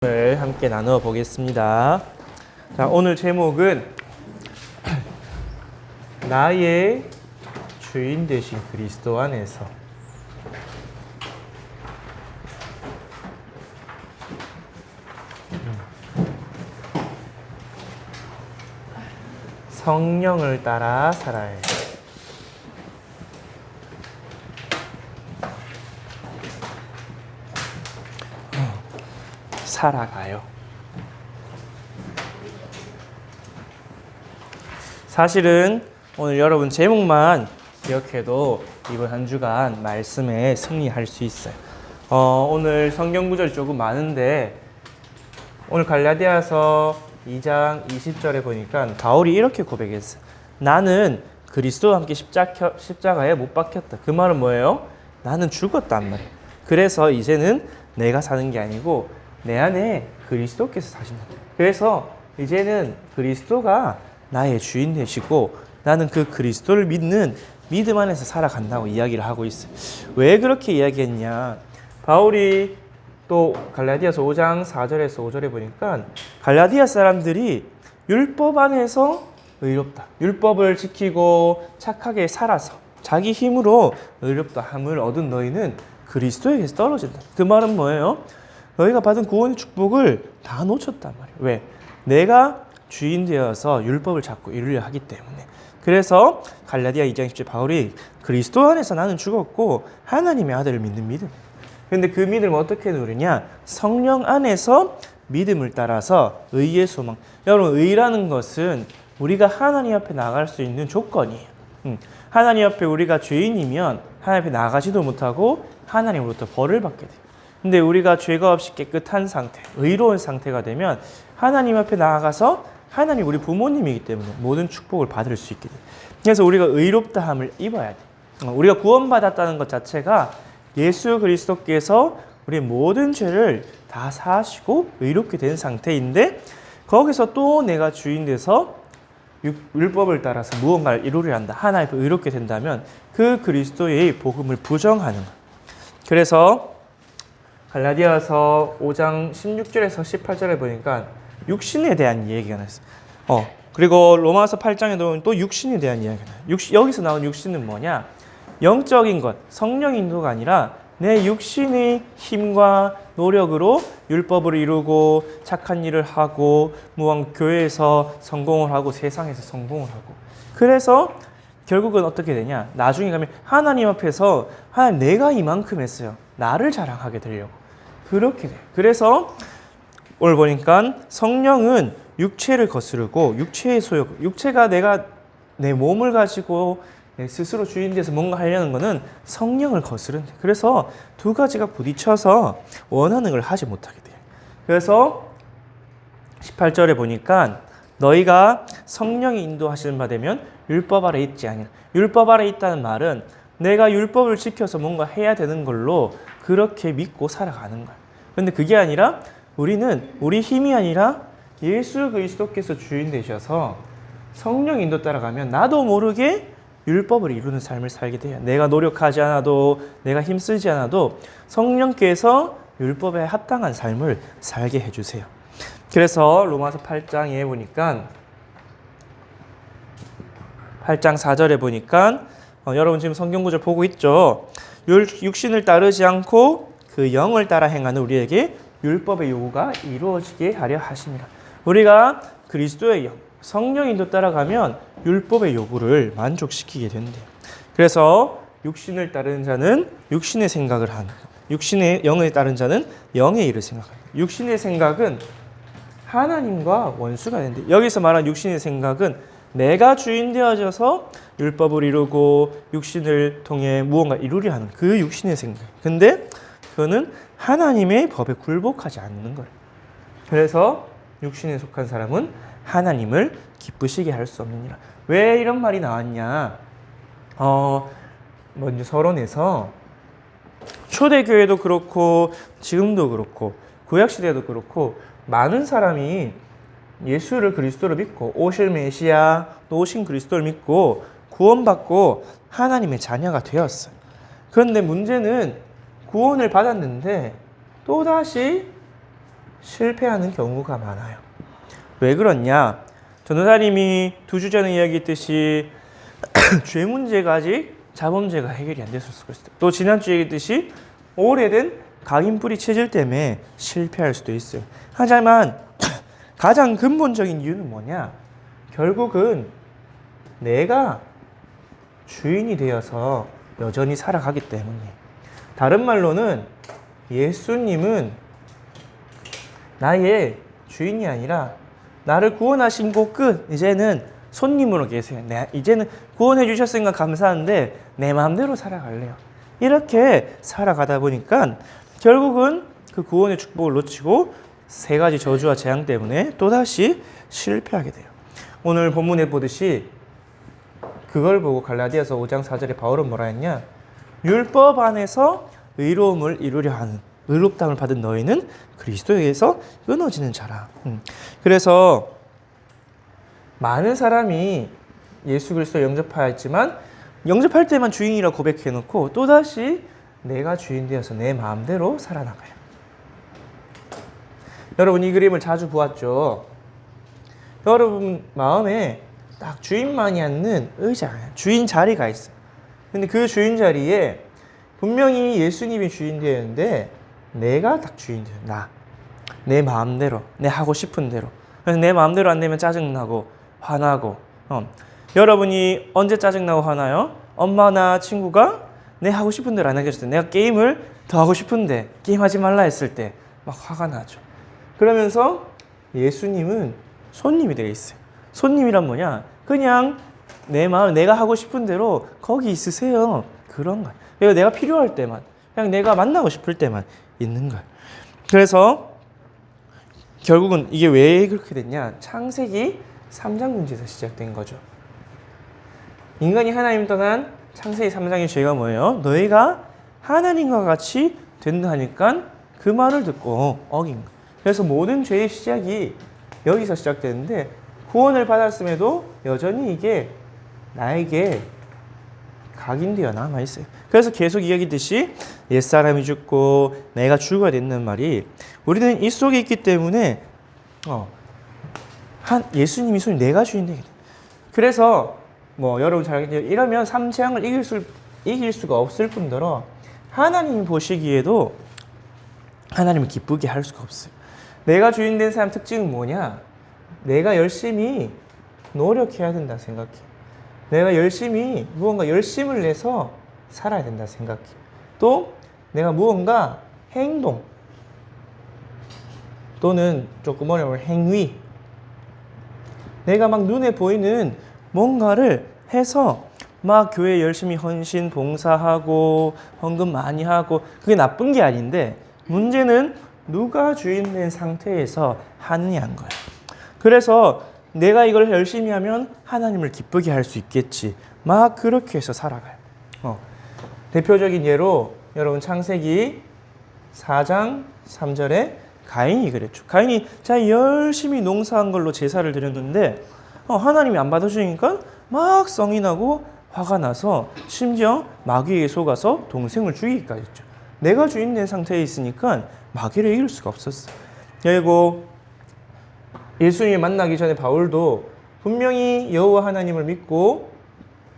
을 함께 나누어 보겠습니다. 자, 오늘 제목은 나의 주인 되신 그리스도 안에서. 성령을 따라 살아야 해. 살아가요. 사실은 오늘 여러분 제목만 기억해도 이번 한 주간 말씀에 승리할 수 있어요. 오늘 성경 구절이 조금 많은데 오늘 갈라디아서 2장 20절에 보니까 바울이 이렇게 고백했어요. 나는 그리스도와 함께 십자가에 못 박혔다. 그 말은 뭐예요? 나는 죽었단 말이에요. 그래서 이제는 내가 사는 게 아니고 내 안에 그리스도께서 사신다. 그래서 이제는 그리스도가 나의 주인 되시고 나는 그 그리스도를 믿는 믿음 안에서 살아간다고 이야기를 하고 있어요. 왜 그렇게 이야기했냐? 바울이 또 갈라디아서 5장 4절에서 5절에 보니까 갈라디아 사람들이 율법 안에서 의롭다. 율법을 지키고 착하게 살아서 자기 힘으로 의롭다함을 얻은 너희는 그리스도에게서 떨어진다. 그 말은 뭐예요? 너희가 받은 구원의 축복을 다 놓쳤단 말이에요. 왜? 내가 주인 되어서 율법을 자꾸 이루려 하기 때문에. 그래서 갈라디아 2장 10절 바울이 그리스도 안에서 나는 죽었고 하나님의 아들을 믿는 믿음. 그런데 그 믿음을 어떻게 누리냐? 성령 안에서 믿음을 따라서 의의 소망. 여러분, 의라는 것은 우리가 하나님 앞에 나갈 수 있는 조건이에요. 하나님 앞에 우리가 죄인이면 하나님 앞에 나가지도 못하고 하나님으로부터 벌을 받게 돼요. 근데 우리가 죄가 없이 깨끗한 상태, 의로운 상태가 되면 하나님 앞에 나아가서 하나님 우리 부모님이기 때문에 모든 축복을 받을 수 있게 돼요. 그래서 우리가 의롭다함을 입어야 돼요. 우리가 구원받았다는 것 자체가 예수 그리스도께서 우리의 모든 죄를 다 사하시고 의롭게 된 상태인데 거기서 또 내가 주인 돼서 율법을 따라서 무언가를 이루려 한다. 하나님 앞에 의롭게 된다면 그 그리스도의 복음을 부정하는 거예요. 그래서 갈라디아서 5장 16절에서 18절에 보니까 육신에 대한 얘기가 나왔어요. 그리고 로마서 8장에도 또 육신에 대한 이야기가 나와요. 여기서 나온 육신은 뭐냐? 영적인 것, 성령 인도가 아니라 내 육신의 힘과 노력으로 율법을 이루고 착한 일을 하고 무언 교회에서 성공을 하고 세상에서 성공을 하고 그래서 결국은 어떻게 되냐? 나중에 가면 하나님 앞에서 하나님 내가 이만큼 했어요. 나를 자랑하게 되려고. 그렇게 돼요. 그래서 오늘 보니까 성령은 육체를 거스르고 육체의 소욕, 육체가 내가 내 몸을 가지고 내 스스로 주인 돼서 뭔가 하려는 것은 성령을 거스른다. 그래서 두 가지가 부딪혀서 원하는 걸 하지 못하게 돼요. 그래서 18절에 보니까 너희가 성령이 인도하시는 바 되면 율법 아래 있지 아니라. 율법 아래 있다는 말은 내가 율법을 지켜서 뭔가 해야 되는 걸로 그렇게 믿고 살아가는 거야. 그런데 그게 아니라 우리는 우리 힘이 아니라 예수 그리스도께서 주인 되셔서 성령 인도 따라가면 나도 모르게 율법을 이루는 삶을 살게 돼요. 내가 노력하지 않아도 내가 힘쓰지 않아도 성령께서 율법에 합당한 삶을 살게 해주세요. 그래서 로마서 8장에 보니까 8장 4절에 보니까 여러분 지금 성경 구절 보고 있죠? 육신을 따르지 않고 그 영을 따라 행하는 우리에게 율법의 요구가 이루어지게 하려 하십니다. 우리가 그리스도의 영, 성령 인도 따라가면 율법의 요구를 만족시키게 된대요. 그래서 육신을 따르는 자는 육신의 생각을 하는, 육신의 영에 따른 자는 영의 일을 생각합니다. 육신의 생각은 하나님과 원수가 되는데 여기서 말한 육신의 생각은 내가 주인 되어져서 율법을 이루고 육신을 통해 무언가 이루려 하는 그 육신의 생각. 근데 그거는 하나님의 법에 굴복하지 않는 거예요. 그래서 육신에 속한 사람은 하나님을 기쁘시게 할 수 없느니라. 왜 이런 말이 나왔냐? 먼저 서론에서 초대교회도 그렇고 지금도 그렇고 구약시대도 그렇고 많은 사람이 예수를 그리스도를 믿고 오실 메시아 또 오신 그리스도를 믿고 구원받고 하나님의 자녀가 되었어요. 그런데 문제는 구원을 받았는데 또다시 실패하는 경우가 많아요. 왜 그렇냐? 전도사님이 2주 전에 이야기했듯이 죄 문제가 아직 자범죄가 해결이 안 됐을 수가 있어요. 또 지난주에 얘기했듯이 오래된 각인뿌리 체질 때문에 실패할 수도 있어요. 하지만 가장 근본적인 이유는 뭐냐? 결국은 내가 주인이 되어서 여전히 살아가기 때문이에요. 다른 말로는 예수님은 나의 주인이 아니라 나를 구원하신 고 끝. 이제는 손님으로 계세요. 이제는 구원해 주셨으니까 감사한데 내 마음대로 살아갈래요. 이렇게 살아가다 보니까 결국은 그 구원의 축복을 놓치고 3가지 저주와 재앙 때문에 또다시 실패하게 돼요. 오늘 본문에 보듯이 그걸 보고 갈라디아서 5장 4절에 바울은 뭐라 했냐? 율법 안에서 의로움을 이루려 하는, 의롭다함을 받은 너희는 그리스도에게서 끊어지는 자라. 그래서 많은 사람이 예수 그리스도를 영접하였지만 영접할 때만 주인이라 고백해놓고 또다시 내가 주인 되어서 내 마음대로 살아나가요. 여러분 이 그림을 자주 보았죠. 여러분 마음에 딱 주인만이 앉는 의자, 주인 자리가 있어요. 근데 그 주인 자리에 분명히 예수님이 주인 되었는데 내가 딱 주인 되어. 내 마음대로, 내 하고 싶은 대로. 그래서 내 마음대로 안 되면 짜증나고 화나고. 여러분이 언제 짜증나고 화나요? 엄마나 친구가 내 하고 싶은 대로 안 해줬을 때, 내가 게임을 더 하고 싶은데 게임하지 말라 했을 때 막 화가 나죠. 그러면서 예수님은 손님이 되어 있어요. 손님이란 뭐냐? 그냥 내 마음, 내가 하고 싶은 대로 거기 있으세요. 그런 거야. 그리고 내가 필요할 때만, 그냥 내가 만나고 싶을 때만 있는 거야. 그래서 결국은 이게 왜 그렇게 됐냐? 창세기 3장 문제에서 시작된 거죠. 인간이 하나님 떠난 창세기 3장의 죄가 뭐예요? 너희가 하나님과 같이 된다 하니까 그 말을 듣고 어긴 거예요. 그래서 모든 죄의 시작이 여기서 시작되는데 구원을 받았음에도 여전히 이게 나에게 각인되어 남아있어요. 그래서 계속 이야기했듯이 옛사람이 죽고 내가 죽어야 된다는 말이 우리는 이 속에 있기 때문에 예수님이 손이 내가 주인 되게 돼. 그래서 여러분 잘 알겠죠? 이러면 삼재앙을 이길 수가 없을 뿐더러 하나님이 보시기에도 하나님을 기쁘게 할 수가 없어요. 내가 주인 된 사람 특징은 뭐냐? 내가 열심히 노력해야 된다 생각해. 내가 열심히 무언가 열심을 내서 살아야 된다 생각해. 또 내가 무언가 행동 또는 조금 어려운 행위, 내가 막 눈에 보이는 뭔가를 해서 막 교회 열심히 헌신 봉사하고 헌금 많이 하고 그게 나쁜 게 아닌데 문제는 누가 주인 된 상태에서 하느냐는 거예요. 그래서 내가 이걸 열심히 하면 하나님을 기쁘게 할 수 있겠지. 막 그렇게 해서 살아가요. 대표적인 예로 여러분 창세기 4장 3절에 가인이 그랬죠. 가인이 자기 열심히 농사한 걸로 제사를 드렸는데 하나님이 안 받아주니까 막 성이 나고 화가 나서 심지어 마귀에게 속아서 동생을 죽이기까지 했죠. 내가 주인 된 상태에 있으니까 마귀를 이길 수가 없었어요. 그리고 예수님을 만나기 전에 바울도 분명히 여호와 하나님을 믿고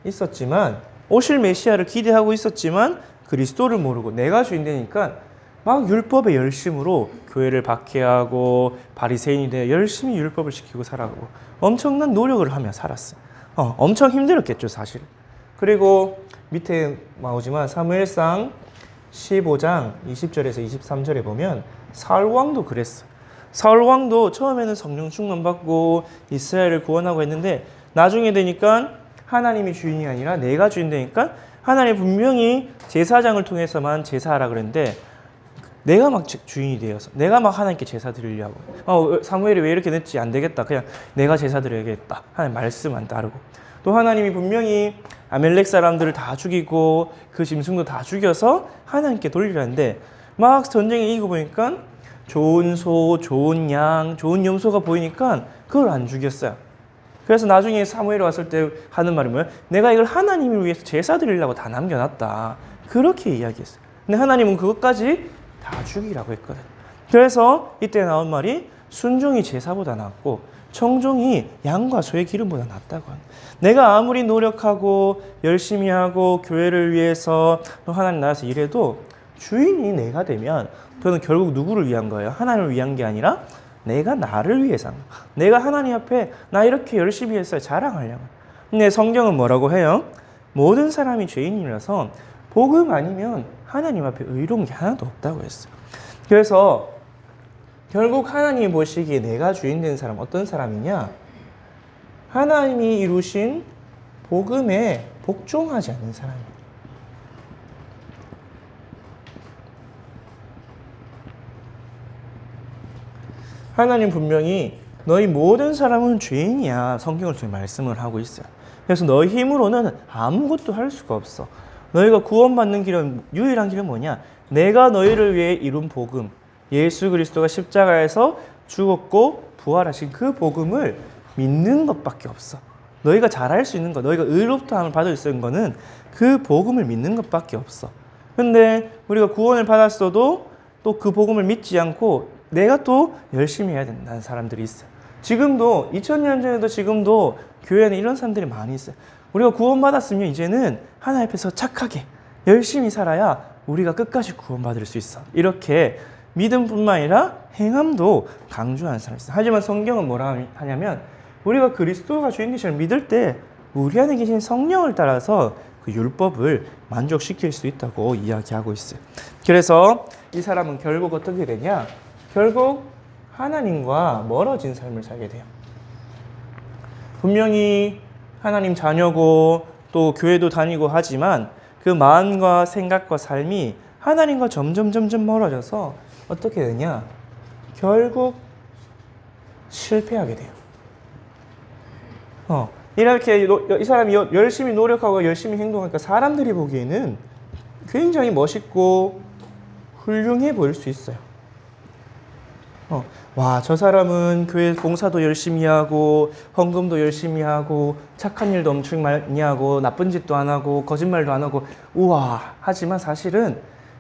있었지만 오실 메시아를 기대하고 있었지만 그리스도를 모르고 내가 주인 되니까 막 율법의 열심으로 교회를 박해하고 바리새인이 되어 열심히 율법을 지키고 살아가고 엄청난 노력을 하며 살았어요. 엄청 힘들었겠죠 사실. 그리고 밑에 나오지만 사무엘상 15장 20절에서 23절에 보면 사울 왕도 그랬어요. 사울 왕도 처음에는 성령 충만 받고 이스라엘을 구원하고 했는데 나중에 되니까 하나님이 주인이 아니라 내가 주인 되니까 하나님이 분명히 제사장을 통해서만 제사하라 그랬는데 내가 막 주인이 되어서 내가 막 하나님께 제사 드리려고 사무엘이 왜 이렇게 늦지? 안 되겠다. 그냥 내가 제사 드려야겠다. 하나님 말씀 안 따르고 또 하나님이 분명히 아멜렉 사람들을 다 죽이고 그 짐승도 다 죽여서 하나님께 돌리라는데 막 전쟁에 이기고 보니까 좋은 소, 좋은 양, 좋은 염소가 보이니까 그걸 안 죽였어요. 그래서 나중에 사무엘이 왔을 때 하는 말이 뭐예요? 내가 이걸 하나님을 위해서 제사 드리려고 다 남겨놨다. 그렇게 이야기했어요. 근데 하나님은 그것까지 다 죽이라고 했거든. 그래서 이때 나온 말이 순종이 제사보다 낫고 청종이 양과 소의 기름보다 낫다고 합니다. 내가 아무리 노력하고 열심히 하고 교회를 위해서 또 하나님 나라에서 일해도 주인이 내가 되면 그는 결국 누구를 위한 거예요? 하나님을 위한 게 아니라 내가 나를 위해서 하는 거예요. 내가 하나님 앞에 나 이렇게 열심히 했어요. 자랑하려고. 근데 성경은 뭐라고 해요? 모든 사람이 죄인이라서 복음 아니면 하나님 앞에 의로운 게 하나도 없다고 했어요. 그래서 결국 하나님이 보시기에 내가 주인 된 사람 어떤 사람이냐? 하나님이 이루신 복음에 복종하지 않는 사람이에요. 하나님 분명히 너희 모든 사람은 죄인이야 성경을 통해 말씀을 하고 있어요. 그래서 너희 힘으로는 아무것도 할 수가 없어. 너희가 구원받는 길은 유일한 길은 뭐냐? 내가 너희를 위해 이룬 복음, 예수 그리스도가 십자가에서 죽었고 부활하신 그 복음을 믿는 것밖에 없어. 너희가 잘할 수 있는 것, 너희가 의롭다함을 받을 수 있는 거는 그 복음을 믿는 것밖에 없어. 근데 우리가 구원을 받았어도 또 그 복음을 믿지 않고 내가 또 열심히 해야 된다는 사람들이 있어요. 지금도 2000년 전에도 지금도 교회에는 이런 사람들이 많이 있어요. 우리가 구원받았으면 이제는 하나님 앞에서 착하게 열심히 살아야 우리가 끝까지 구원받을 수 있어. 이렇게 믿음뿐만 아니라 행함도 강조하는 사람이 있어요. 하지만 성경은 뭐라 하냐면 우리가 그리스도가 주인 되심을 믿을 때 우리 안에 계신 성령을 따라서 그 율법을 만족시킬 수 있다고 이야기하고 있어요. 그래서 이 사람은 결국 어떻게 되냐? 결국 하나님과 멀어진 삶을 살게 돼요. 분명히 하나님 자녀고 또 교회도 다니고 하지만 그 마음과 생각과 삶이 하나님과 점점 멀어져서 어떻게 되냐? 결국 실패하게 돼요. 이렇게 이 사람이 열심히 노력하고 열심히 행동하니까 사람들이 보기에는 굉장히 멋있고 훌륭해 보일 수 있어요. 와, 저 사람은 교회 봉사도 열심히 하고 헌금도 열심히 하고 착한 일도 엄청 많이 하고 나쁜 짓도 안 하고 거짓말도 안 하고 우와 하지만 사실은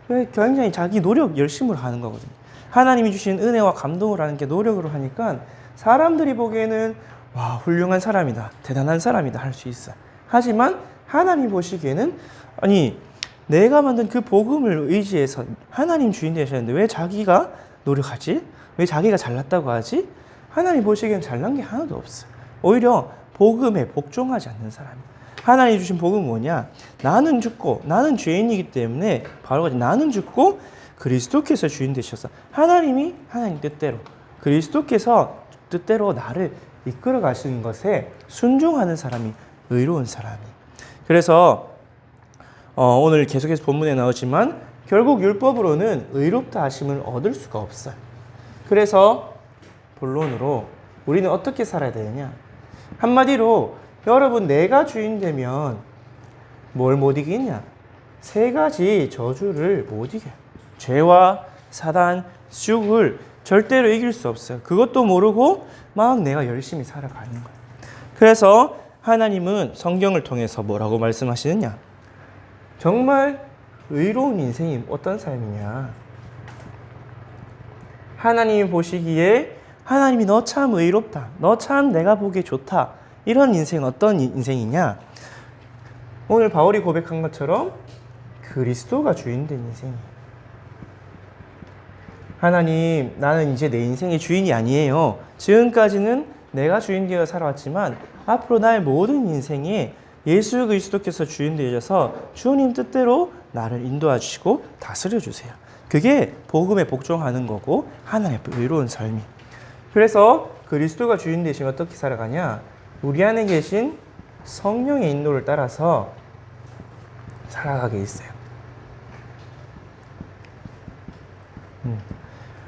굉장히 자기 노력 열심으로 하는 거거든요. 하나님이 주신 은혜와 감동을 하는 게 노력으로 하니까 사람들이 보기에는 와 훌륭한 사람이다 대단한 사람이다 할 수 있어요. 하지만 하나님 보시기에는 아니 내가 만든 그 복음을 의지해서 하나님 주인 되셨는데 왜 자기가 노력하지? 왜 자기가 잘났다고 하지? 하나님 보시기엔 잘난 게 하나도 없어요. 오히려 복음에 복종하지 않는 사람이에요. 하나님 주신 복음은 뭐냐? 나는 죽고 나는 죄인이기 때문에 바로 나는 죽고 그리스도께서 주인 되셔서 하나님이 하나님 뜻대로 그리스도께서 뜻대로 나를 이끌어 가시는 것에 순종하는 사람이 의로운 사람이에요. 그래서 오늘 계속해서 본문에 나오지만 결국 율법으로는 의롭다 하심을 얻을 수가 없어요. 그래서 본론으로 우리는 어떻게 살아야 되느냐? 한마디로 여러분 내가 주인 되면 뭘 못 이기냐? 세 가지 저주를 못 이겨요. 죄와 사단, 죽을 절대로 이길 수 없어요. 그것도 모르고 막 내가 열심히 살아가는 거예요. 그래서 하나님은 성경을 통해서 뭐라고 말씀하시느냐? 정말 의로운 인생이 어떤 삶이냐? 하나님이 보시기에 하나님이 너 참 의롭다. 너 참 내가 보기에 좋다. 이런 인생은 어떤 인생이냐? 오늘 바울이 고백한 것처럼 그리스도가 주인된 인생이에요. 하나님, 나는 이제 내 인생의 주인이 아니에요. 지금까지는 내가 주인 되어 살아왔지만 앞으로 나의 모든 인생에 예수 그리스도께서 주인 되셔서 주님 뜻대로 나를 인도해 주시고 다스려 주세요. 그게 복음에 복종하는 거고 하나님의 의로운 삶이. 그래서 그리스도가 주인 되시면 어떻게 살아가냐? 우리 안에 계신 성령의 인도를 따라서 살아가게 있어요.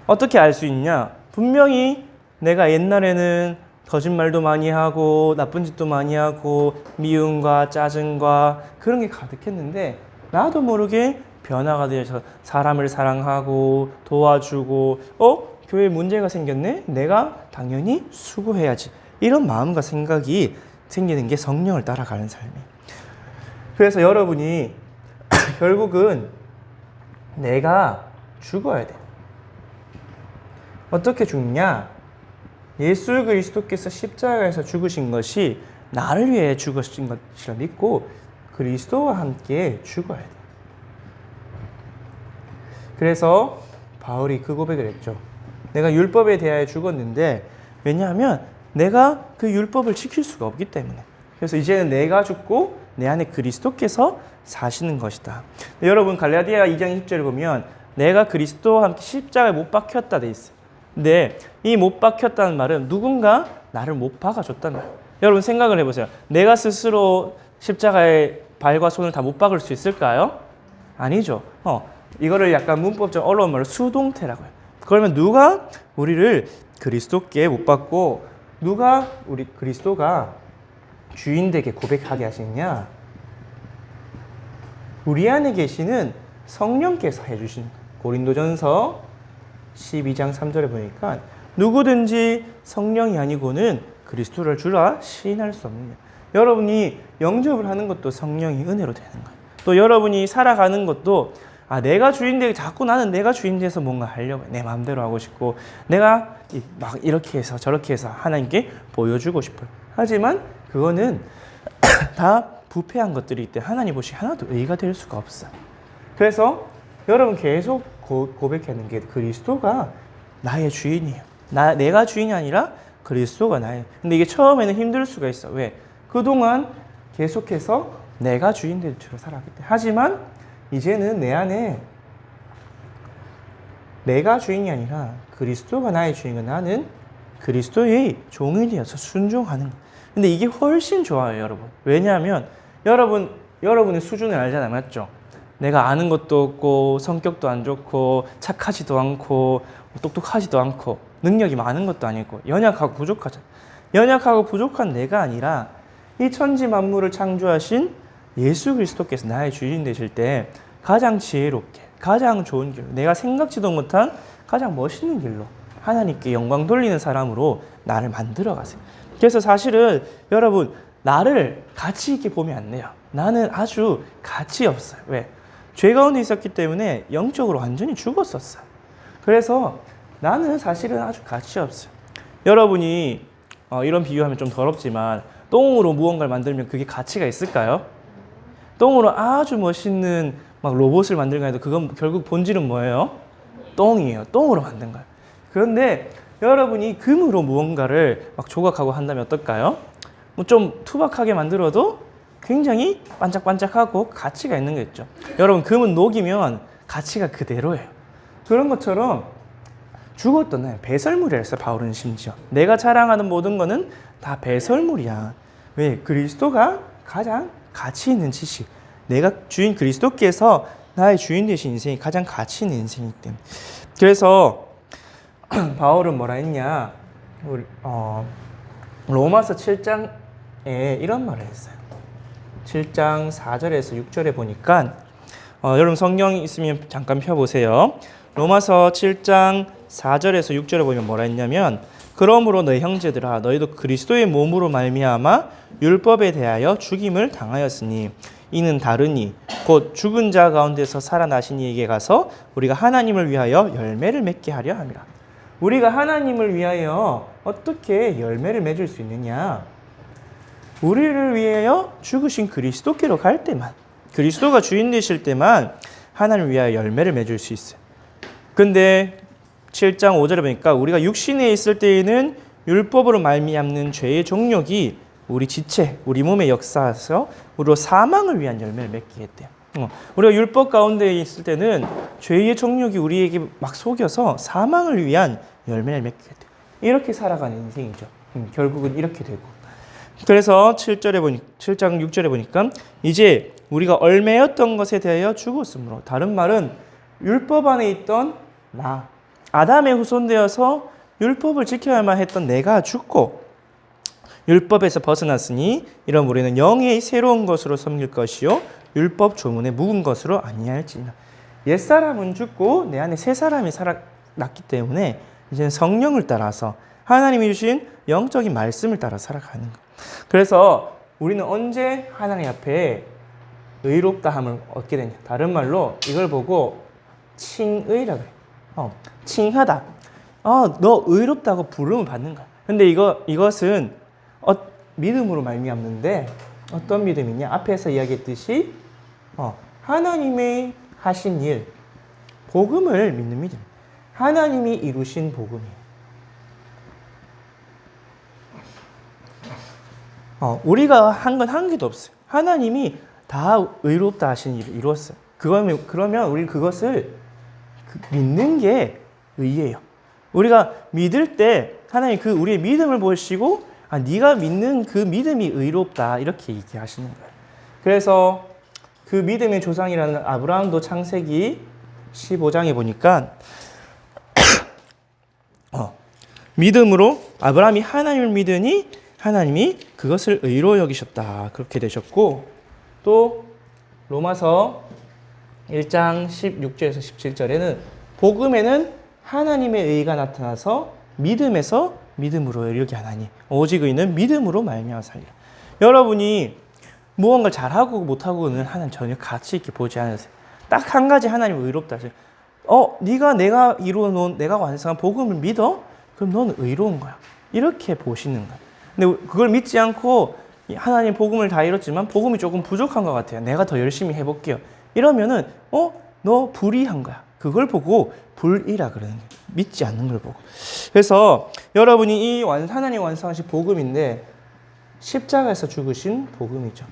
어떻게 알 수 있냐? 분명히 내가 옛날에는 거짓말도 많이 하고 나쁜 짓도 많이 하고 미움과 짜증과 그런 게 가득했는데 나도 모르게 변화가 되어서 사람을 사랑하고 도와주고 교회에 문제가 생겼네? 내가 당연히 수고해야지. 이런 마음과 생각이 생기는 게 성령을 따라가는 삶이에요. 그래서 여러분이 결국은 내가 죽어야 돼. 어떻게 죽냐? 예수 그리스도께서 십자가에서 죽으신 것이 나를 위해 죽으신 것이라 믿고 그리스도와 함께 죽어야 돼. 그래서 바울이 그 고백을 했죠. 내가 율법에 대하여 죽었는데 왜냐하면 내가 그 율법을 지킬 수가 없기 때문에. 그래서 이제는 내가 죽고 내 안에 그리스도께서 사시는 것이다. 여러분 갈라디아 2장 10절을 보면 내가 그리스도와 함께 십자가에 못 박혔다 돼 있어요. 근데 이 못 박혔다는 말은 누군가 나를 못 박아줬다는 거예요. 여러분 생각을 해보세요. 내가 스스로 십자가에 발과 손을 다 못 박을 수 있을까요? 아니죠. 이거를 약간 문법적 어려운 말로 수동태라고 해요. 그러면 누가 우리를 그리스도께 못 박고 누가 우리 그리스도가 주인되게 고백하게 하시느냐? 우리 안에 계시는 성령께서 해주신 거예요. 고린도전서 12장 3절에 보니까 누구든지 성령이 아니고는 그리스도를 주라 시인할 수 없느냐. 여러분이 영접을 하는 것도 성령이 은혜로 되는 거예요. 또 여러분이 살아가는 것도 내가 주인되게 자꾸 나는 내가 주인돼서 뭔가 하려고 내 마음대로 하고 싶고 내가 막 이렇게 해서 저렇게 해서 하나님께 보여주고 싶어요. 하지만 그거는 다 부패한 것들이기 때문에 하나님 보시기에 하나도 의의가 될 수가 없어요. 그래서 여러분 계속 고백하는 게 그리스도가 나의 주인이에요. 내가 주인이 아니라 그리스도가 나의. 근데 이게 처음에는 힘들 수가 있어. 왜? 그동안 계속해서 내가 주인된 채로 살았기 때문에. 하지만 이제는 내 안에 내가 주인이 아니라 그리스도가 나의 주인이고 나는 그리스도의 종이 되어서 순종하는 거예요. 근데 이게 훨씬 좋아요, 여러분. 왜냐하면 여러분의 수준을 알잖아요, 맞죠? 내가 아는 것도 없고 성격도 안 좋고 착하지도 않고 똑똑하지도 않고 능력이 많은 것도 아니고 연약하고 부족하잖아요. 연약하고 부족한 내가 아니라 이 천지 만물을 창조하신 예수 그리스도께서 나의 주인 되실 때 가장 지혜롭게 가장 좋은 길로 내가 생각지도 못한 가장 멋있는 길로 하나님께 영광 돌리는 사람으로 나를 만들어 가세요. 그래서 사실은 여러분 나를 가치 있게 보면 안 돼요. 나는 아주 가치 없어요. 왜? 죄 가운데 있었기 때문에 영적으로 완전히 죽었었어요. 그래서 나는 사실은 아주 가치 없어요. 여러분이 이런 비유하면 좀 더럽지만 똥으로 무언가를 만들면 그게 가치가 있을까요? 똥으로 아주 멋있는 막 로봇을 만들까 해도 그건 결국 본질은 뭐예요? 똥이에요. 똥으로 만든 거예요. 그런데 여러분이 금으로 무언가를 막 조각하고 한다면 어떨까요? 뭐 좀 투박하게 만들어도 굉장히 반짝반짝하고 가치가 있는 게 있죠. 여러분 금은 녹이면 가치가 그대로예요. 그런 것처럼 죽었던 배설물이라 했어요. 바울은 심지어 내가 자랑하는 모든 거는 다 배설물이야. 왜? 그리스도가 가장 가치 있는 지식, 내가 주인 그리스도께서 나의 주인 되신 인생이 가장 가치 있는 인생이기 때문에. 그래서 바울은 뭐라 했냐? 로마서 7장에 이런 말을 했어요. 7장 4절에서 6절에 보니까 여러분 성경 있으면 잠깐 펴보세요. 로마서 7장 4절에서 6절에 보면 뭐라 했냐면 그러므로 너희 형제들아 너희도 그리스도의 몸으로 말미암아 율법에 대하여 죽임을 당하였으니 이는 다르니 곧 죽은 자 가운데서 살아나신 이에게 가서 우리가 하나님을 위하여 열매를 맺게 하려 함이라. 우리가 하나님을 위하여 어떻게 열매를 맺을 수 있느냐? 우리를 위하여 죽으신 그리스도께로 갈 때만, 그리스도가 주인 되실 때만 하나님을 위하여 열매를 맺을 수 있어요. 근데 7장 5절에 보니까 우리가 육신에 있을 때에는 율법으로 말미암는 죄의 종욕이 우리 지체, 우리 몸에 역사해서 우리로 사망을 위한 열매를 맺게 했대요. 우리가 율법 가운데 있을 때는 죄의 종욕이 우리에게 막 속여서 사망을 위한 열매를 맺게 했대요. 이렇게 살아가는 인생이죠. 결국은 이렇게 되고. 그래서 7장 6절에 보니까 이제 우리가 얼매였던 것에 대하여 죽었으므로, 다른 말은 율법 안에 있던 나, 아담의 후손되어서 율법을 지켜야만 했던 내가 죽고 율법에서 벗어났으니 이런 우리는 영의 새로운 것으로 섬길 것이요 율법 조문에 묵은 것으로 아니할지니라. 옛사람은 죽고 내 안에 새 사람이 살아났기 때문에 이제는 성령을 따라서 하나님이 주신 영적인 말씀을 따라 살아가는 것. 그래서 우리는 언제 하나님 앞에 의롭다함을 얻게 되냐? 다른 말로 이걸 보고 칭의라고 해요. 칭하다. 너 의롭다고 부름을 받는 거야. 근데 이것은 믿음으로 말미암는데 어떤 믿음이냐? 앞에서 이야기했듯이 하나님의 하신 일, 복음을 믿는 믿음. 하나님이 이루신 복음이에요. 우리가 한 건 한 개도 없어요. 하나님이 다 의롭다 하신 일을 이루었어요. 그러면 우리 그것을 믿는 게 의예요. 우리가 믿을 때 하나님 우리의 믿음을 보시고 네가 믿는 그 믿음이 의롭다 이렇게 얘기하시는 거예요. 그래서 그 믿음의 조상이라는 아브라함도 창세기 15장에 보니까 믿음으로 아브라함이 하나님을 믿으니 하나님이 그것을 의로 여기셨다 그렇게 되셨고, 또 로마서 1장 16절에서 17절에는 복음에는 하나님의 의가 나타나서 믿음에서 믿음으로 이르게 하나니 오직 의는 믿음으로 말미암아 살리라. 여러분이 무언가를 잘하고 못하고는 하나님 전혀 가치 있게 보지 않으세요. 딱 한 가지 하나님 의롭다 하세요. 내가 이루어놓은 내가 완성한 복음을 믿어? 그럼 너는 의로운 거야. 이렇게 보시는 거야. 근데 그걸 믿지 않고 하나님 복음을 다 이뤘지만 복음이 조금 부족한 것 같아요. 내가 더 열심히 해볼게요. 이러면은 너 불의한 거야. 그걸 보고 불의라 그러는 거예요. 믿지 않는 걸 보고. 그래서 여러분이 하나님 완성하신 복음인데 십자가에서 죽으신 복음이죠.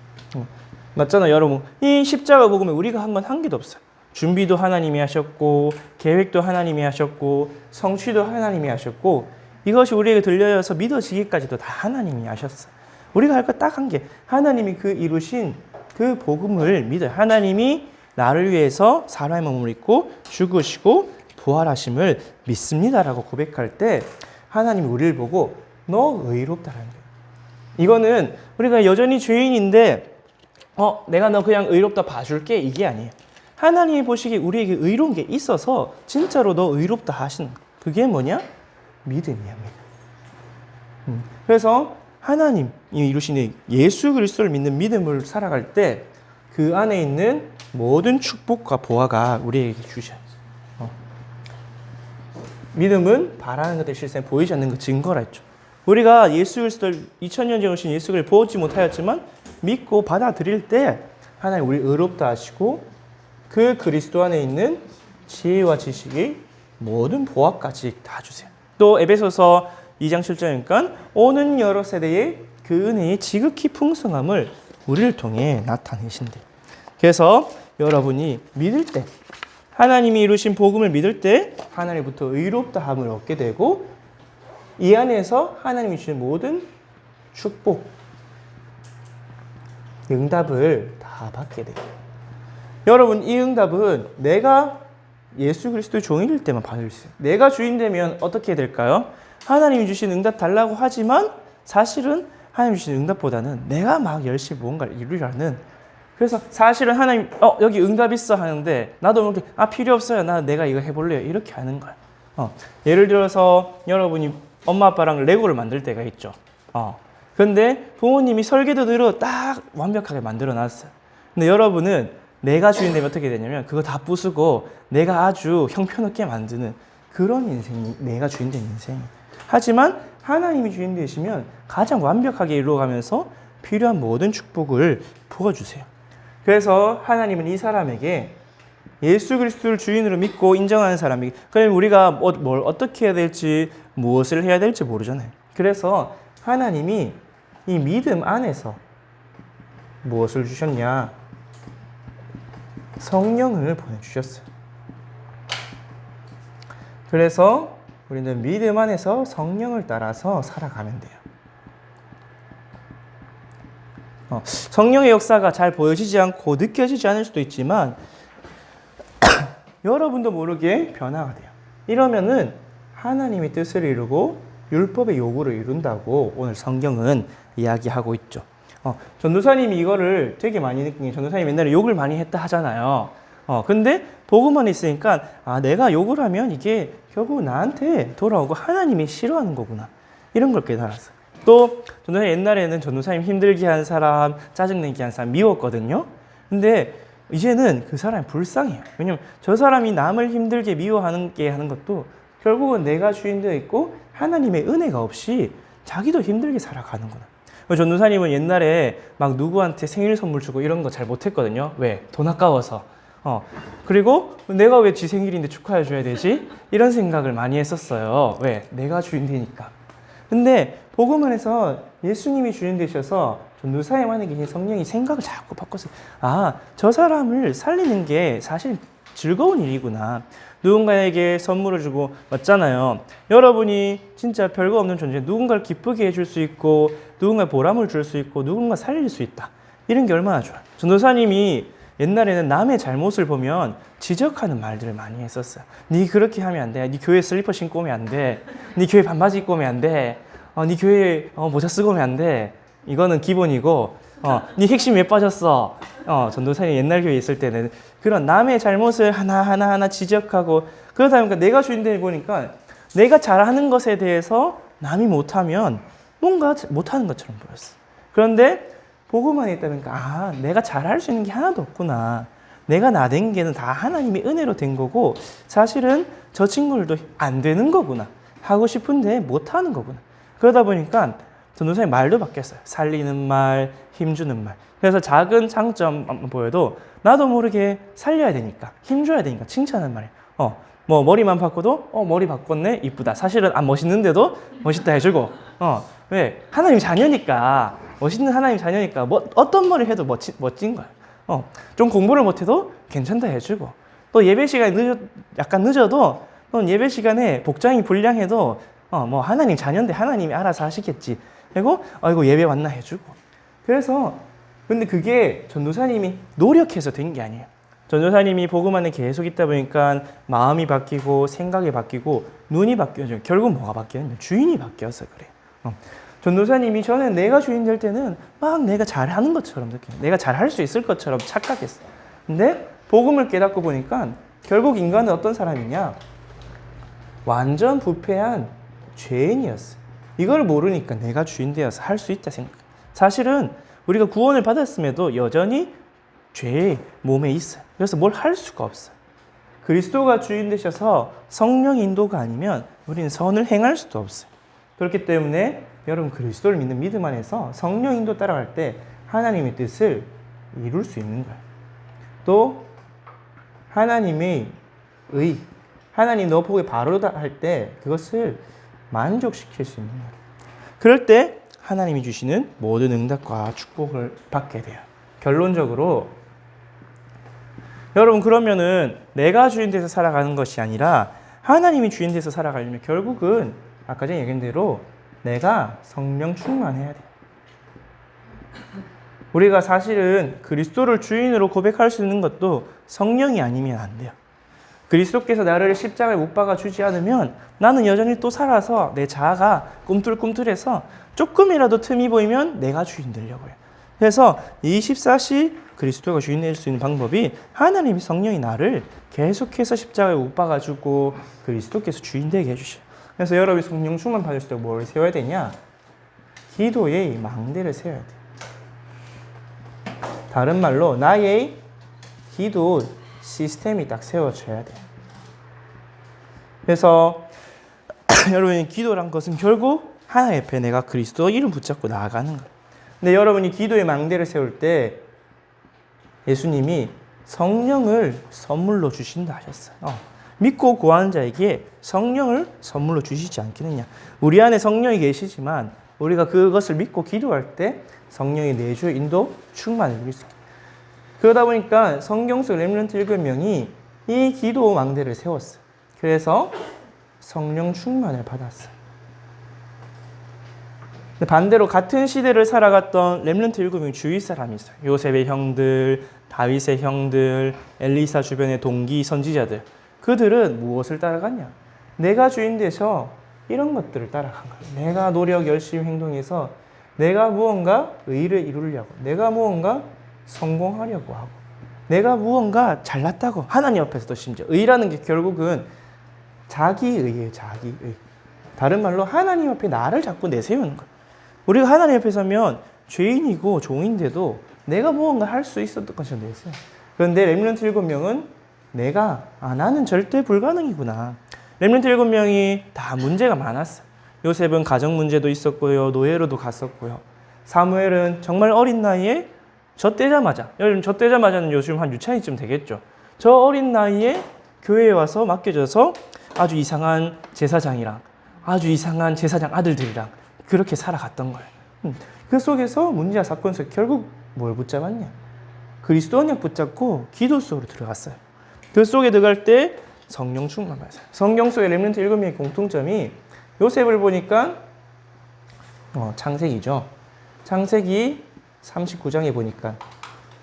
맞잖아요, 여러분. 이 십자가 복음에 우리가 한 건 한 개도 없어요. 준비도 하나님이 하셨고 계획도 하나님이 하셨고 성취도 하나님이 하셨고 이것이 우리에게 들려져서 믿어지기까지도 다 하나님이 하셨어요. 우리가 할 거 딱 한 개. 하나님이 그 이루신 그 복음을 믿어요. 하나님이 나를 위해서 사람의 몸을 입고 죽으시고 부활하심을 믿습니다라고 고백할 때 하나님이 우리를 보고 너 의롭다라는 거예요. 이거는 우리가 여전히 죄인인데 내가 너 그냥 의롭다 봐줄게 이게 아니에요. 하나님이 보시기에 우리에게 의로운 게 있어서 진짜로 너 의롭다 하시는 거예요. 그게 뭐냐? 믿음이야, 믿음. 그래서 하나님이 이루신 예수 그리스도를 믿는 믿음을 살아갈 때 그 안에 있는 모든 축복과 보화가 우리에게 주셔요. 믿음은 바라는 것들 실상에 보이지 않는 것 증거라 했죠. 우리가 예수 그리스도를 2000년 전에 오신 예수 그리스도를 보지 못하였지만 믿고 받아들일 때 하나님 우리 의롭다 하시고 그 그리스도 안에 있는 지혜와 지식이 모든 보화까지 다 주세요. 또 에베소서 2장 7절이니까 오는 여러 세대의 그 은혜의 지극히 풍성함을 우리를 통해 나타내신대. 그래서 여러분이 믿을 때 하나님이 이루신 복음을 믿을 때 하나님부터 의롭다함을 얻게 되고 이 안에서 하나님이 주신 모든 축복, 응답을 다 받게 돼요. 여러분 이 응답은 내가 예수 그리스도의 종일 때만 받을 수 있어요. 내가 주인 되면 어떻게 될까요? 하나님이 주신 응답 달라고 하지만 사실은 하나님이 주신 응답보다는 내가 막 열심히 무언가를 이루려는, 그래서 사실은 하나님 여기 응답 있어 하는데 나도 이렇게 필요 없어요. 내가 이거 해볼래요. 이렇게 하는 거야. 예를 들어서 여러분이 엄마 아빠랑 레고를 만들 때가 있죠. 근데 부모님이 설계도대로 딱 완벽하게 만들어 놨어요. 근데 여러분은 내가 주인 되면 어떻게 되냐면 그거 다 부수고 내가 아주 형편없게 만드는 그런 인생이 내가 주인 된 인생이에요. 하지만 하나님이 주인 되시면 가장 완벽하게 이루어가면서 필요한 모든 축복을 부어주세요. 그래서 하나님은 이 사람에게 예수 그리스도를 주인으로 믿고 인정하는 사람에게, 그럼 우리가 뭘 어떻게 해야 될지 무엇을 해야 될지 모르잖아요. 그래서 하나님이 이 믿음 안에서 무엇을 주셨냐? 성령을 보내주셨어요. 그래서 우리는 믿음 안에서 성령을 따라서 살아가면 돼요. 성령의 역사가 잘 보여지지 않고 느껴지지 않을 수도 있지만 여러분도 모르게 변화가 돼요. 이러면은 하나님의 뜻을 이루고 율법의 요구를 이룬다고 오늘 성경은 이야기하고 있죠. 전도사님이 이거를 되게 많이 느낀 게, 전도사님이 옛날에 욕을 많이 했다 하잖아요. 근데 복음만 있으니까 내가 욕을 하면 이게 결국 나한테 돌아오고 하나님이 싫어하는 거구나, 이런 걸 깨달았어요. 또 전도사님 옛날에는 전도사님 힘들게 한 사람, 짜증내게 한 사람 미웠거든요. 근데 이제는 그 사람이 불쌍해요. 왜냐면 저 사람이 남을 힘들게 미워하는 게 하는 것도 결국은 내가 주인되어 있고 하나님의 은혜가 없이 자기도 힘들게 살아가는구나. 전도사님은 옛날에 막 누구한테 생일 선물 주고 이런 거 잘 못했거든요. 왜? 돈 아까워서. 그리고 내가 왜 지 생일인데 축하해 줘야 되지? 이런 생각을 많이 했었어요. 왜? 내가 주인 되니까. 근데 복음 안에서 예수님이 주인 되셔서 전도사님 안에 계신 성령이 생각을 자꾸 바꿨어요. 아, 저 사람을 살리는 게 사실 즐거운 일이구나. 누군가에게 선물을 주고, 맞잖아요. 여러분이 진짜 별거 없는 존재, 누군가를 기쁘게 해줄 수 있고, 누군가에 보람을 줄 수 있고, 누군가 살릴 수 있다. 이런 게 얼마나 좋아요. 전도사님이 옛날에는 남의 잘못을 보면 지적하는 말들을 많이 했었어요. 네 그렇게 하면 안 돼. 네 교회 슬리퍼 신고 오면 안 돼. 네 교회 반바지 입고 오면 안 돼. 네 교회 모자 쓰고 오면 안 돼. 이거는 기본이고, 네 핵심 왜 빠졌어? 전도사님 옛날 교회에 있을 때는 그런 남의 잘못을 하나하나 지적하고, 그러다 보니까 내가 주인되니 보니까 내가 잘하는 것에 대해서 남이 못하면 뭔가 못하는 것처럼 보였어. 그런데 복음 안에 있다 보니까 내가 잘할 수 있는 게 하나도 없구나. 내가 나된 게는 다 하나님의 은혜로 된 거고, 사실은 저 친구들도 안 되는 거구나. 하고 싶은데 못하는 거구나. 그러다 보니까 전도사님 말도 바뀌었어요. 살리는 말, 힘주는 말. 그래서 작은 장점 보여도 나도 모르게 살려야 되니까, 힘줘야 되니까 칭찬하는 말이에요. 뭐 머리만 바꿔도 머리 바꿨네, 이쁘다. 사실은 안 멋있는데도 멋있다 해주고. 왜? 하나님 자녀니까, 멋있는 하나님 자녀니까 뭐 어떤 머리 해도 멋진 거야. 좀 공부를 못해도 괜찮다 해주고, 또 예배 시간이 약간 늦어도 또 예배 시간에 복장이 불량해도 뭐 하나님 자녀인데 하나님이 알아서 하시겠지. 그리고 아이고 예배 왔나 해주고. 그래서 근데 그게 전도사님이 노력해서 된 게 아니에요. 전도사님이 복음 안에 계속 있다 보니까 마음이 바뀌고 생각이 바뀌고 눈이 바뀌어져. 결국 뭐가 바뀌었냐? 주인이 바뀌어서 그래요. 전도사님이 저는 내가 주인 될 때는 막 내가 잘하는 것처럼 느껴요. 내가 잘할 수 있을 것처럼 착각했어요. 근데 복음을 깨닫고 보니까 결국 인간은 어떤 사람이냐? 완전 부패한 죄인이었어요. 이걸 모르니까 내가 주인 되어서 할 수 있다 생각해요. 사실은 우리가 구원을 받았음에도 여전히 죄의 몸에 있어요. 그래서 뭘 할 수가 없어요. 그리스도가 주인 되셔서 성령 인도가 아니면 우리는 선을 행할 수도 없어요. 그렇기 때문에 여러분 그리스도를 믿는 믿음 안에서 성령 인도 따라갈 때 하나님의 뜻을 이룰 수 있는 거예요. 또 하나님의 의, 하나님 너 보기 바로다 할 때 그것을 만족시킬 수 있는 거예요. 그럴 때 하나님이 주시는 모든 응답과 축복을 받게 돼요. 결론적으로 여러분 그러면은 내가 주인 돼서 살아가는 것이 아니라 하나님이 주인 돼서 살아가려면 결국은 아까 전에 얘기한 대로 내가 성령 충만해야 돼요. 우리가 사실은 그리스도를 주인으로 고백할 수 있는 것도 성령이 아니면 안 돼요. 그리스도께서 나를 십자가에 못 박아 주지 않으면 나는 여전히 또 살아서 내 자아가 꿈틀꿈틀해서 조금이라도 틈이 보이면 내가 주인 되려고 해요. 그래서 24시 그리스도가 주인 될 수 있는 방법이 하나님의 성령이 나를 계속해서 십자가에 못 박아주고 그리스도께서 주인 되게 해주셔요. 그래서 여러분이 성령 충만 받을 때 뭘 세워야 되냐? 기도의 망대를 세워야 돼요. 다른 말로 나의 기도 시스템이 딱 세워져야 돼요. 그래서 여러분이 기도란 것은 결국 하나님 옆에 내가 그리스도 이름 붙잡고 나아가는 거예요. 근데 여러분이 기도의 망대를 세울 때 예수님이 성령을 선물로 주신다 하셨어요. 믿고 구하는 자에게 성령을 선물로 주시지 않겠느냐. 우리 안에 성령이 계시지만 우리가 그것을 믿고 기도할 때 성령이 내주 인도 충만을 누릴 수 있게. 그러다 보니까 성경 속 렘넌트 7명이 이 기도 망대를 세웠어요. 그래서 성령 충만을 받았어요. 반대로 같은 시대를 살아갔던 렘넌트 7명의 주위 사람이 있어요. 요셉의 형들, 다윗의 형들, 엘리사 주변의 동기 선지자들. 그들은 무엇을 따라갔냐? 내가 주인 돼서 이런 것들을 따라간 거예요. 내가 노력 열심히 행동해서 내가 무언가 의를 이루려고, 내가 무언가 성공하려고 하고, 내가 무언가 잘났다고 하나님 앞에서도 심지어 의라는 게 결국은 자기의예요. 자기의. 다른 말로 하나님 앞에 나를 자꾸 내세우는 거예요. 우리가 하나님 앞에 서면 죄인이고 종인데도 내가 무언가 할 수 있었던 것처럼 내세워요. 그런데 렘넌트 7명은 내가 나는 절대 불가능이구나. 렘넌트 7명이 다 문제가 많았어요. 요셉은 가정 문제도 있었고요. 노예로도 갔었고요. 사무엘은 정말 어린 나이에 젖대자마자는 요즘 한 유치원쯤 되겠죠. 저 어린 나이에 교회에 와서 맡겨져서 아주 이상한 제사장이랑 아주 이상한 제사장 아들들이랑 그렇게 살아갔던 거예요. 그 속에서 문제와 사건 속에 결국 뭘 붙잡았냐? 그리스도 언약 붙잡고 기도 속으로 들어갔어요. 그 속에 들어갈 때 성령 충만 받았어요. 성경 속의 렘넌트 7명의 공통점이 요셉을 보니까 창세기죠. 창세기 39장에 보니까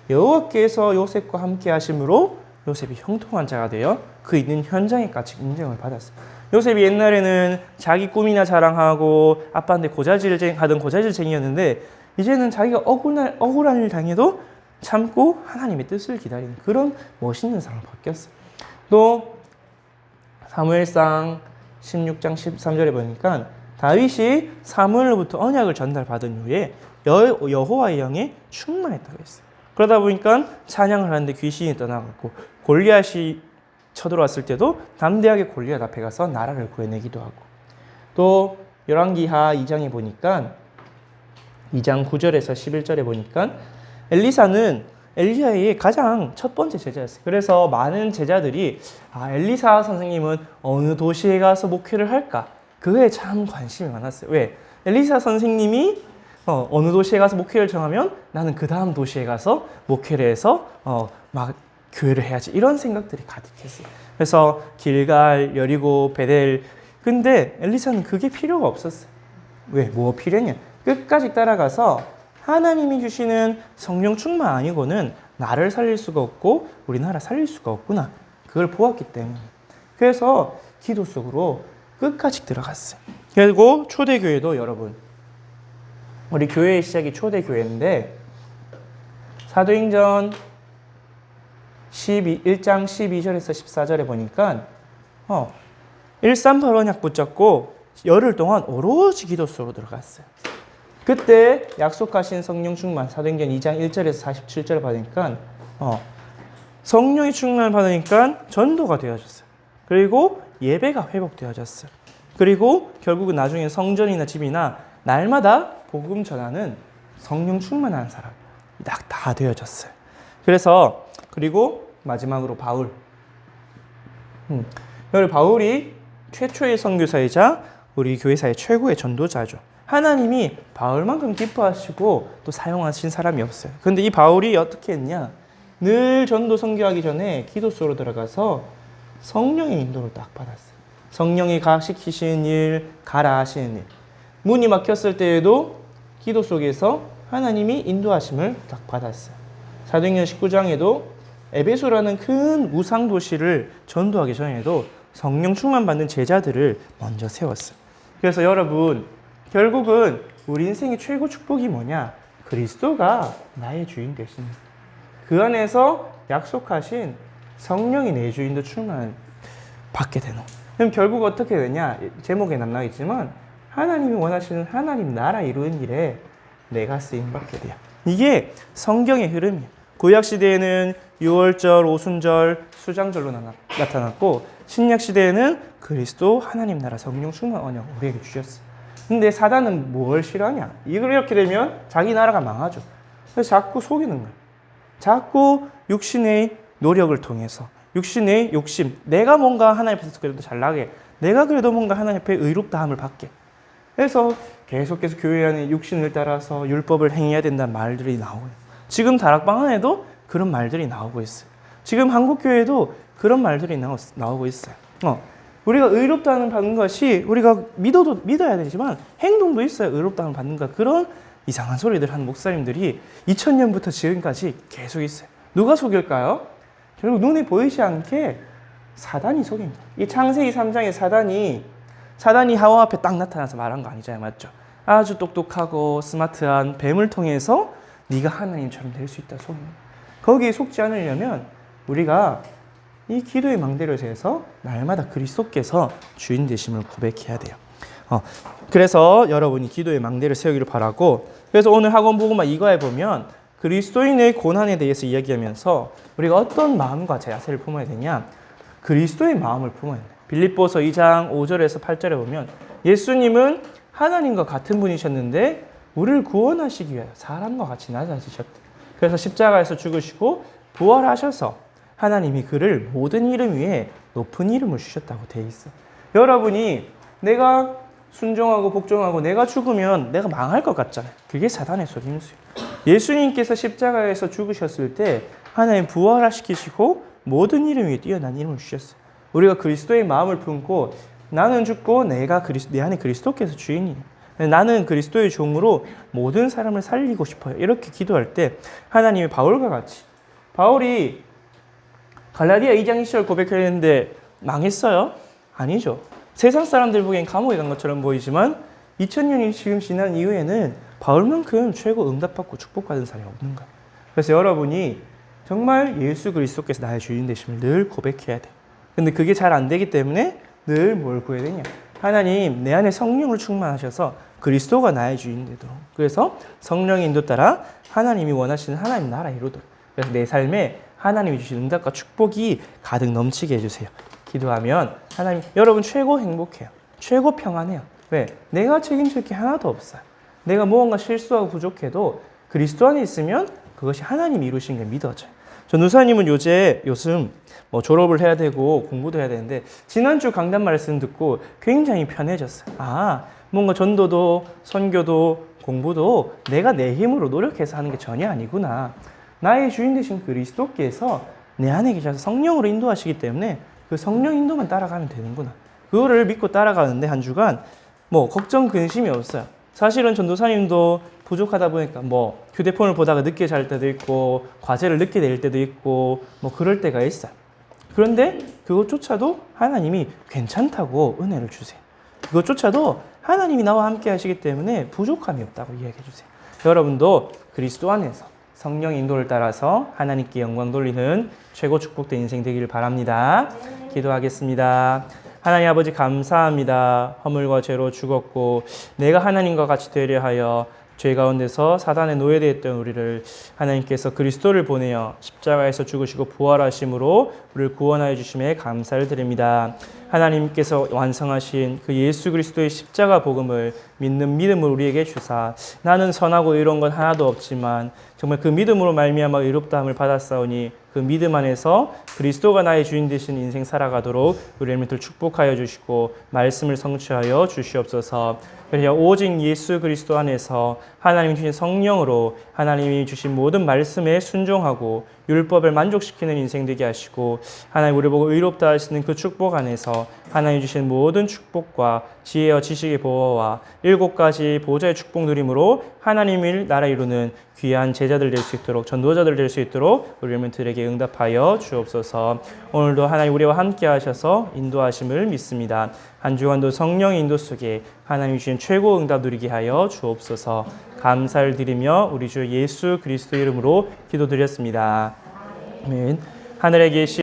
여호와께서 요셉과 함께 하심으로 요셉이 형통한 자가 되어 그 있는 현장에까지 인정을 받았어요. 요셉이 옛날에는 자기 꿈이나 자랑하고 아빠한테 하던 고자질쟁이였는데 이제는 자기가 억울한 일 당해도 참고 하나님의 뜻을 기다리는 그런 멋있는 사람으로 바뀌었어요. 또 사무엘상 16장 13절에 보니까 다윗이 사무엘로부터 언약을 전달받은 후에 여호와의 영에 충만했다고 했어요. 그러다 보니까 찬양을 하는데 귀신이 떠나갔고 골리앗이 쳐들어왔을 때도 담대하게 골리앗 앞에 가서 나라를 구해내기도 하고 또 열왕기하 2장에 보니까 2장 9절에서 11절에 보니까 엘리사는 엘리야의 가장 첫 번째 제자였어요. 그래서 많은 제자들이 엘리사 선생님은 어느 도시에 가서 목회를 할까? 그거에 참 관심이 많았어요. 왜? 엘리사 선생님이 어느 도시에 가서 목회를 정하면 나는 그 다음 도시에 가서 목회를 해서 막 교회를 해야지 이런 생각들이 가득했어요. 그래서 길갈, 여리고, 베델 근데 엘리사는 그게 필요가 없었어요. 왜? 뭐 필요했냐? 끝까지 따라가서 하나님이 주시는 성령 충만 아니고는 나를 살릴 수가 없고 우리나라 살릴 수가 없구나. 그걸 보았기 때문에. 그래서 기도 속으로 끝까지 들어갔어요. 그리고 초대교회도 여러분 우리 교회의 시작이 초대교회인데 사도행전 1장 12절에서 14절에 보니까 138 언약 붙잡고 열흘 동안 오로지 기도 속으로 들어갔어요. 그때 약속하신 성령 충만 사도행전 2장 1절에서 47절을 받으니까 성령의 충만을 받으니까 전도가 되어졌어요. 그리고 예배가 회복되어졌어요. 그리고 결국은 나중에 성전이나 집이나 날마다 복음 전하는 성령 충만한 사람이 다 되어졌어요. 그래서 그리고 마지막으로 바울. 바울이 최초의 선교사이자 우리 교회사의 최고의 전도자죠. 하나님이 바울만큼 기뻐하시고 또 사용하신 사람이 없어요. 근데 이 바울이 어떻게 했냐? 늘 전도 선교하기 전에 기도 속으로 들어가서 성령의 인도를 딱 받았어요. 성령이 시키시는 일, 가라 하시는 일. 문이 막혔을 때에도 기도 속에서 하나님이 인도하심을 딱 받았어요. 사도행전 19장에도 에베소라는 큰 우상 도시를 전도하기 전에도 성령 충만 받는 제자들을 먼저 세웠어요. 그래서 여러분 결국은 우리 인생의 최고 축복이 뭐냐? 그리스도가 나의 주인 되신 그 안에서 약속하신 성령이 내 주인도 충만 받게 되는. 그럼 결국 어떻게 되냐? 제목에 나오겠지만 하나님이 원하시는 하나님 나라 이루는 일에 내가 쓰임 받게 돼요. 이게 성경의 흐름이에요. 구약 시대에는 유월절, 오순절, 수장절로 나타났고 신약 시대에는 그리스도 하나님 나라 성령 충만 언약 우리에게 주셨어요. 근데 사단은 뭘 싫어하냐? 이렇게 되면 자기 나라가 망하죠. 그래서 자꾸 속이는 거예요. 자꾸 육신의 노력을 통해서 육신의 욕심, 내가 뭔가 하나님 앞에서 그래도 잘나게, 내가 그래도 뭔가 하나님 앞에 의롭다함을 받게. 그래서 계속해서 교회 안에 육신을 따라서 율법을 행해야 된다는 말들이 나오고요. 지금 다락방 안에도 그런 말들이 나오고 있어요. 지금 한국교회도 그런 말들이 나오고 있어요. 우리가 의롭다함을 받는 것이 우리가 믿어야 되지만 행동도 있어요. 의롭다함을 받는 것. 그런 이상한 소리들 하는 목사님들이 2000년부터 지금까지 계속 있어요. 누가 속일까요? 결국 눈에 보이지 않게 사단이 속입니다. 이 창세기 3장에 사단이 하와 앞에 딱 나타나서 말한 거 아니잖아요. 맞죠? 아주 똑똑하고 스마트한 뱀을 통해서 네가 하나님처럼 될 수 있다 속입니다. 거기에 속지 않으려면 우리가 이 기도의 망대로에서 날마다 그리스도께서 주인 되심을 고백해야 돼요. 그래서 여러분이 기도의 망대를 세우기를 바라고, 그래서 오늘 학원 보고만 이거에 보면 그리스도인의 고난에 대해서 이야기하면서 우리가 어떤 마음과 자세를 품어야 되냐? 그리스도의 마음을 품어야 돼요. 빌립보서 2장 5절에서 8절에 보면 예수님은 하나님과 같은 분이셨는데 우리를 구원하시기 위하여 사람과 같이 낮아지셨대. 그래서 십자가에서 죽으시고 부활하셔서 하나님이 그를 모든 이름 위에 높은 이름을 주셨다고 돼 있어. 여러분이 내가 순종하고 복종하고 내가 죽으면 내가 망할 것 같잖아요. 그게 사단의 속임수예요. 예수님께서 십자가에서 죽으셨을 때 하나님 부활시키시고 모든 이름 위에 뛰어난 이름을 주셨어요. 우리가 그리스도의 마음을 품고 나는 죽고 내 안에 그리스도께서 주인이에요. 나는 그리스도의 종으로 모든 사람을 살리고 싶어요. 이렇게 기도할 때 하나님이 바울과 같이 바울이 갈라디아 2장 2절 고백했는데 망했어요? 아니죠. 세상 사람들 보기엔 감옥에 간 것처럼 보이지만 2000년이 지금 지난 이후에는 바울만큼 최고 응답받고 축복받은 사람이 없는 거예요. 그래서 여러분이 정말 예수 그리스도께서 나의 주인 되심을 늘 고백해야 돼요. 근데 그게 잘 안 되기 때문에 늘 뭘 구해야 되냐? 하나님 내 안에 성령을 충만하셔서 그리스도가 나의 주인 되도록, 그래서 성령의 인도 따라 하나님이 원하시는 하나님 나라 이루도록, 그래서 내 삶에 하나님이 주신 응답과 축복이 가득 넘치게 해주세요. 기도하면 하나님, 여러분 최고 행복해요. 최고 평안해요. 왜? 내가 책임질 게 하나도 없어요. 내가 무언가 실수하고 부족해도 그리스도 안에 있으면 그것이 하나님이 이루신 게 믿어져요. 전도사님은 요즘 졸업을 해야 되고 공부도 해야 되는데 지난주 강단 말씀 듣고 굉장히 편해졌어요. 뭔가 전도도 선교도 공부도 내가 내 힘으로 노력해서 하는 게 전혀 아니구나. 나의 주인 되신 그리스도께서 내 안에 계셔서 성령으로 인도하시기 때문에 그 성령 인도만 따라가면 되는구나. 그거를 믿고 따라가는데 한 주간 걱정 근심이 없어요. 사실은 전도사님도 부족하다 보니까 휴대폰을 보다가 늦게 잘 때도 있고 과제를 늦게 낼 때도 있고 그럴 때가 있어요. 그런데 그것조차도 하나님이 괜찮다고 은혜를 주세요. 그것조차도 하나님이 나와 함께 하시기 때문에 부족함이 없다고 이야기해 주세요. 여러분도 그리스도 안에서 성령 인도를 따라서 하나님께 영광 돌리는 최고 축복된 인생 되기를 바랍니다. 기도하겠습니다. 하나님 아버지 감사합니다. 허물과 죄로 죽었고 내가 하나님과 같이 되려 하여 죄 가운데서 사단에 노예되었던 우리를 하나님께서 그리스도를 보내어 십자가에서 죽으시고 부활하심으로 우리를 구원하여 주심에 감사를 드립니다. 하나님께서 완성하신 그 예수 그리스도의 십자가 복음을 믿는 믿음을 우리에게 주사 나는 선하고 이런 건 하나도 없지만 정말 그 믿음으로 말미암아 의롭다함을 받았사오니 그 믿음 안에서 그리스도가 나의 주인 되신 인생 살아가도록 우리를 축복하여 주시고 말씀을 성취하여 주시옵소서. 그래서 오직 예수 그리스도 안에서 하나님이 주신 성령으로 하나님이 주신 모든 말씀에 순종하고 율법을 만족시키는 인생 되게 하시고 하나님 우리 보고 의롭다 하시는 그 축복 안에서 하나님 주신 모든 축복과 지혜와 지식의 보호와 7가지 보좌의 축복 누림으로 하나님의 나라 이루는 귀한 제자들 될 수 있도록 전도자들 될 수 있도록 우리 여러분들에게 응답하여 주옵소서. 오늘도 하나님 우리와 함께 하셔서 인도하심을 믿습니다. 한 주간도 성령의 인도 속에 하나님이 주신 최고 응답 누리게 하여 주옵소서. 감사를 드리며 우리 주 예수 그리스도 이름으로 기도드렸습니다. 아멘. 하늘에 계신